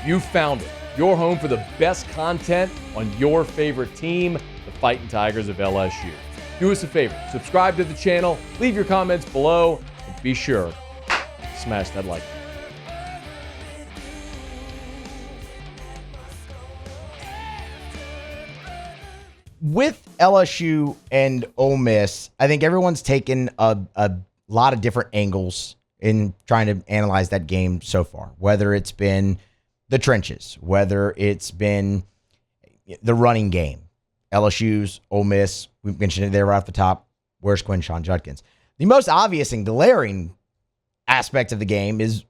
You found it. Your home for the best content on your favorite team, the Fighting Tigers of LSU. Do us a favor, subscribe to the channel, leave your comments below, and be sure to smash that like button. With LSU and Ole Miss, I think everyone's taken a lot of different angles in trying to analyze that game so far, whether it's been the trenches, whether it's been the running game. LSU's, Ole Miss, we mentioned it there right off the top. Where's Quinshon Judkins? The most obvious and glaring aspect of the game is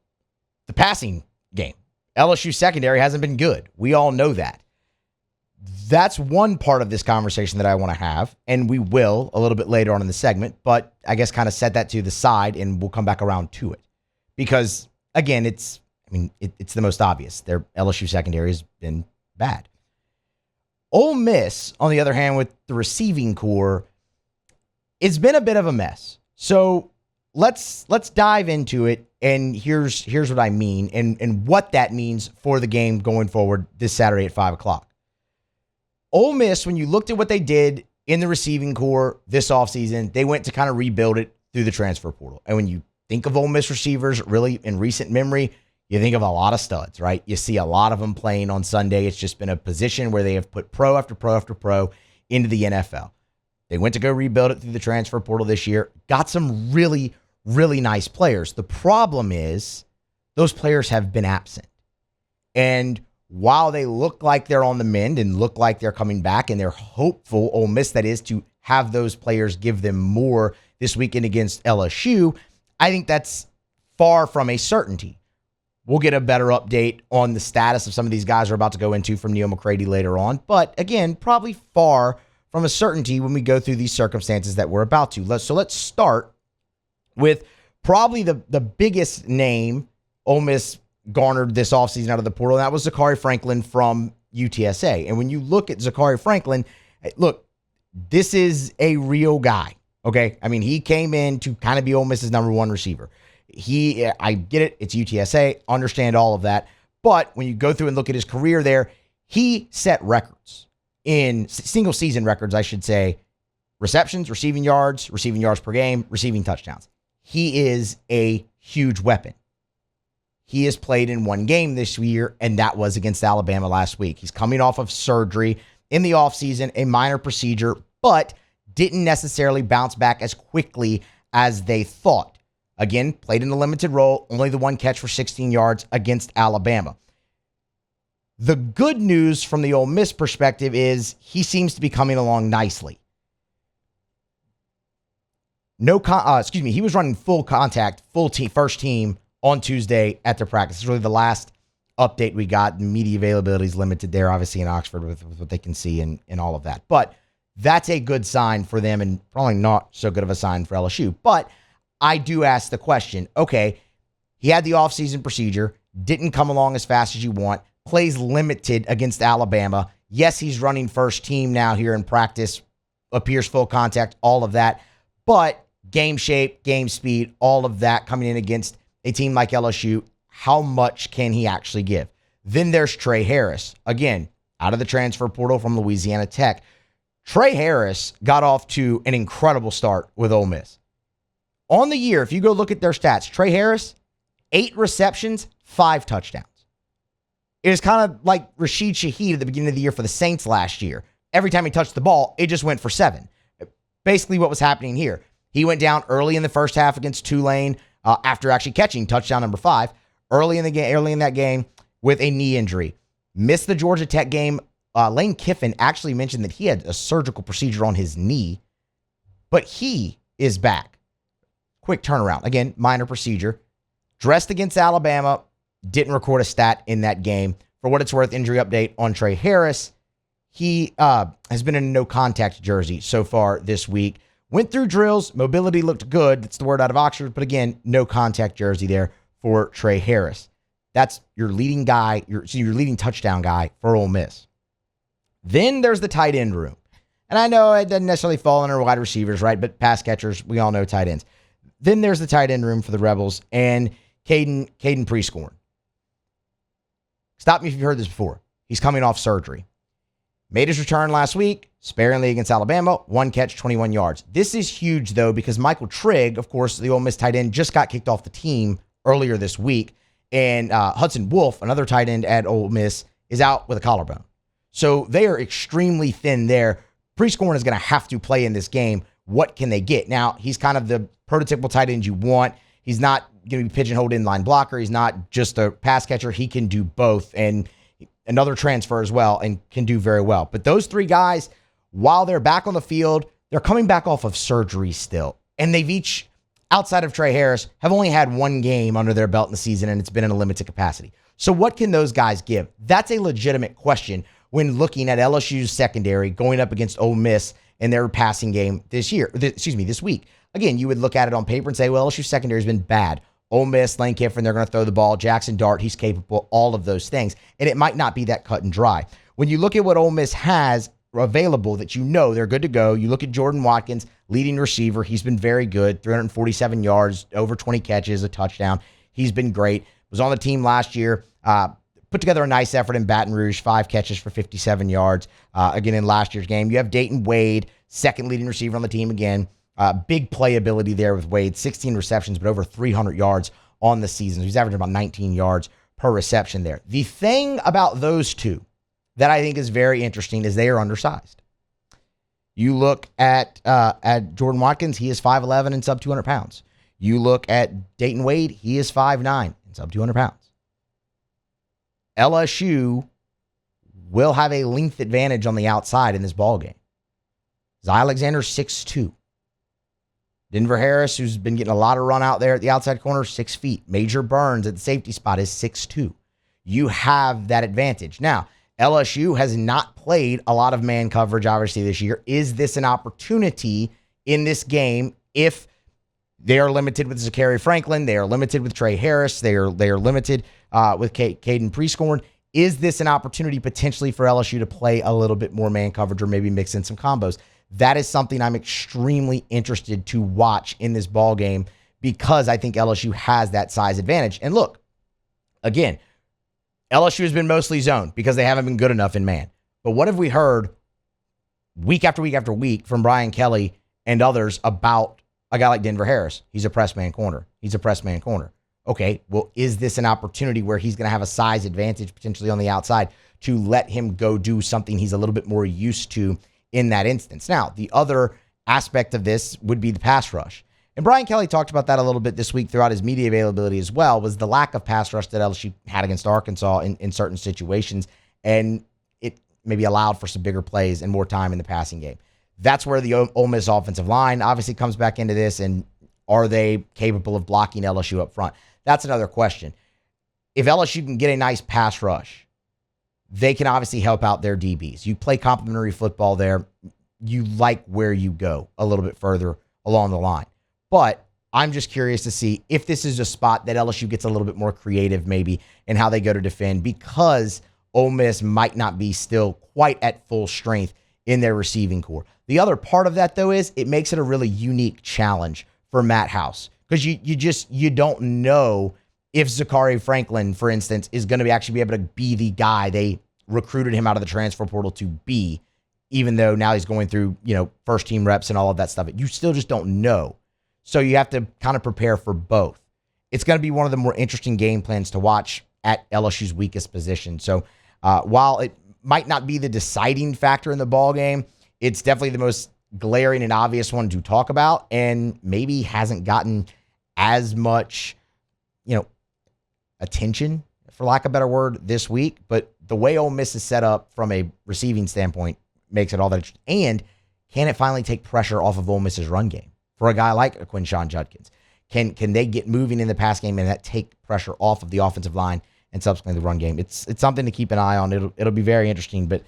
the passing game. LSU secondary hasn't been good. We all know that. That's one part of this conversation that I want to have, and we will a little bit later on in the segment, but I guess kind of set that to the side and we'll come back around to it. Because, again, it's the most obvious. Their LSU secondary has been bad. Ole Miss, on the other hand, with the receiving core, it's been a bit of a mess. So let's dive into it, and here's what I mean and what that means for the game going forward this Saturday at 5 o'clock. Ole Miss, when you looked at what they did in the receiving core this offseason, they went to kind of rebuild it through the transfer portal. And when you think of Ole Miss receivers, really in recent memory, you think of a lot of studs, right? You see a lot of them playing on Sunday. It's just been a position where they have put pro after pro after pro into the NFL. They went to go rebuild it through the transfer portal this year, got some really, really nice players. The problem is those players have been absent. And while they look like they're on the mend and look like they're coming back and they're hopeful, Ole Miss that is, to have those players give them more this weekend against LSU, I think that's far from a certainty. We'll get a better update on the status of some of these guys we're about to go into from Neil McCready later on. But again, probably far from a certainty when we go through these circumstances that we're about to. So let's start with probably the biggest name Ole Miss garnered this offseason out of the portal, and that was Zachary Franklin from UTSA. And when you look at Zachary Franklin, look, this is a real guy, okay? I mean, he came in to kind of be Ole Miss's number one receiver. I get it, it's UTSA, understand all of that. But when you go through and look at his career there, he set records in single season records, I should say, receptions, receiving yards per game, receiving touchdowns. He is a huge weapon. He has played in one game this year, and that was against Alabama last week. He's coming off of surgery in the offseason, a minor procedure, but didn't necessarily bounce back as quickly as they thought. Again, played in a limited role, only the one catch for 16 yards against Alabama. The good news from the Ole Miss perspective is he seems to be coming along nicely. He was running full contact, full team, first team on Tuesday at their practice. It's really the last update we got. Media availability is limited there, obviously, in Oxford with what they can see and all of that. But that's a good sign for them and probably not so good of a sign for LSU. But I do ask the question, okay, he had the offseason procedure, didn't come along as fast as you want, plays limited against Alabama. Yes, he's running first team now here in practice, appears full contact, all of that. But game shape, game speed, all of that coming in against a team like LSU, how much can he actually give? Then there's Trey Harris. Again, out of the transfer portal from Louisiana Tech. Trey Harris got off to an incredible start with Ole Miss. On the year, if you go look at their stats, Trey Harris, 8 receptions, 5 touchdowns. It was kind of like Rashid Shaheed at the beginning of the year for the Saints last year. Every time he touched the ball, it just went for 7. Basically what was happening here. He went down early in the first half against Tulane after actually catching touchdown number 5 early in that game with a knee injury. Missed the Georgia Tech game. Lane Kiffin actually mentioned that he had a surgical procedure on his knee, but he is back. Quick turnaround. Again, minor procedure. Dressed against Alabama. Didn't record a stat in that game. For what it's worth, injury update on Trey Harris. He has been in a no-contact jersey so far this week. Went through drills. Mobility looked good. That's the word out of Oxford. But again, no-contact jersey there for Trey Harris. That's your leading guy, your leading touchdown guy for Ole Miss. Then there's the tight end room. And I know it doesn't necessarily fall under wide receivers, right? But pass catchers, we all know tight ends. Then there's the tight end room for the Rebels and Caden Prescorn. Stop me if you've heard this before. He's coming off surgery. Made his return last week, sparingly against Alabama, 1 catch, 21 yards. This is huge, though, because Michael Trigg, of course, the Ole Miss tight end, just got kicked off the team earlier this week. And Hudson Wolf, another tight end at Ole Miss, is out with a collarbone. So they are extremely thin there. Prescorn is going to have to play in this game. What can they get? Now, he's kind of the prototypical tight end you want. He's not going to be pigeonholed inline blocker. He's not just a pass catcher. He can do both. And another transfer as well and can do very well. But those 3 guys, while they're back on the field, they're coming back off of surgery still. And they've each, outside of Trey Harris, have only had 1 game under their belt in the season, and it's been in a limited capacity. So what can those guys give? That's a legitimate question when looking at LSU's secondary going up against Ole Miss in their passing game this week. Again, you would look at it on paper and say, well, LSU's secondary has been bad. Ole Miss, Lane Kiffin, they're going to throw the ball. Jackson Dart, he's capable, all of those things. And it might not be that cut and dry. When you look at what Ole Miss has available that you know they're good to go, you look at Jordan Watkins, leading receiver. He's been very good, 347 yards, over 20 catches, a touchdown. He's been great. Was on the team last year, put together a nice effort in Baton Rouge, 5 catches for 57 yards, again, in last year's game. You have Dayton Wade, second leading receiver on the team again. Big playability there with Wade, 16 receptions, but over 300 yards on the season. He's averaging about 19 yards per reception there. The thing about those 2 that I think is very interesting is they are undersized. You look at Jordan Watkins, he is 5'11" and sub 200 pounds. You look at Dayton Wade, he is 5'9" and sub 200 pounds. LSU will have a length advantage on the outside in this ballgame. Zy Alexander, 6'2". Denver Harris, who's been getting a lot of run out there at the outside corner, 6 feet. Major Burns at the safety spot is 6'2". You have that advantage. Now, LSU has not played a lot of man coverage, obviously, this year. Is this an opportunity in this game if they are limited with Zachary Franklin, they are limited with Trey Harris, they are limited with Caden Prescorn? Is this an opportunity potentially for LSU to play a little bit more man coverage or maybe mix in some combos? That is something I'm extremely interested to watch in this ball game because I think LSU has that size advantage. And look, again, LSU has been mostly zone because they haven't been good enough in man. But what have we heard week after week after week from Brian Kelly and others about a guy like Denver Harris? He's a press man corner. Okay, well, is this an opportunity where he's going to have a size advantage potentially on the outside to let him go do something he's a little bit more used to in that instance? Now, the other aspect of this would be the pass rush. And Brian Kelly talked about that a little bit this week throughout his media availability as well, was the lack of pass rush that LSU had against Arkansas in certain situations, and it maybe allowed for some bigger plays and more time in the passing game. That's where the Ole Miss offensive line obviously comes back into this, and are they capable of blocking LSU up front? That's another question. If LSU can get a nice pass rush, they can obviously help out their DBs. You play complementary football there. You like where you go a little bit further along the line. But I'm just curious to see if this is a spot that LSU gets a little bit more creative maybe in how they go to defend, because Ole Miss might not be still quite at full strength in their receiving core. The other part of that, though, is it makes it a really unique challenge for Matt House, because you don't know if Zachary Franklin, for instance, is going to actually be able to be the guy they recruited him out of the transfer portal to be, even though now he's going through, first team reps and all of that stuff. You still just don't know. So you have to kind of prepare for both. It's going to be one of the more interesting game plans to watch at LSU's weakest position. So while it might not be the deciding factor in the ball game, it's definitely the most glaring and obvious one to talk about, and maybe hasn't gotten as much, attention, for lack of a better word, this week. But the way Ole Miss is set up from a receiving standpoint makes it all that interesting. And can it finally take pressure off of Ole Miss's run game for a guy like Quinshon Judkins? Can they get moving in the pass game and that take pressure off of the offensive line and subsequently the run game? It's something to keep an eye on. It'll be very interesting. But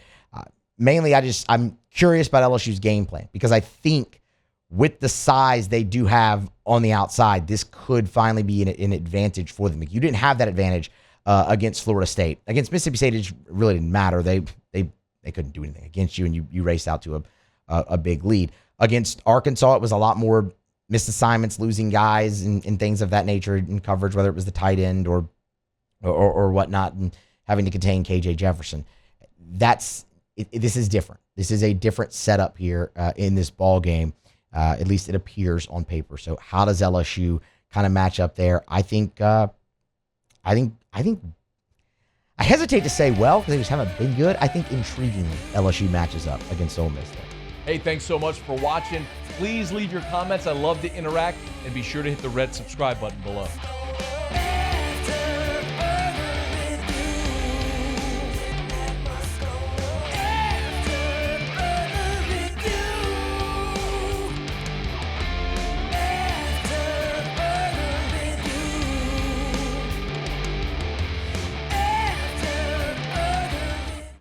mainly, I'm curious about LSU's game plan, because I think with the size they do have on the outside, this could finally be an advantage for them. You didn't have that advantage against Florida State. Against Mississippi State, it just really didn't matter. They couldn't do anything against you, and you raced out to a big lead. Against Arkansas, it was a lot more missed assignments, losing guys, and things of that nature in coverage, whether it was the tight end or whatnot, and having to contain KJ Jefferson. This is different. This is a different setup here in this ball game. At least it appears on paper. So how does LSU kind of match up there? I hesitate to say well because they just haven't been good. I think intriguingly LSU matches up against Ole Miss there. Hey, thanks so much for watching. Please leave your comments. I love to interact, and be sure to hit the red subscribe button below.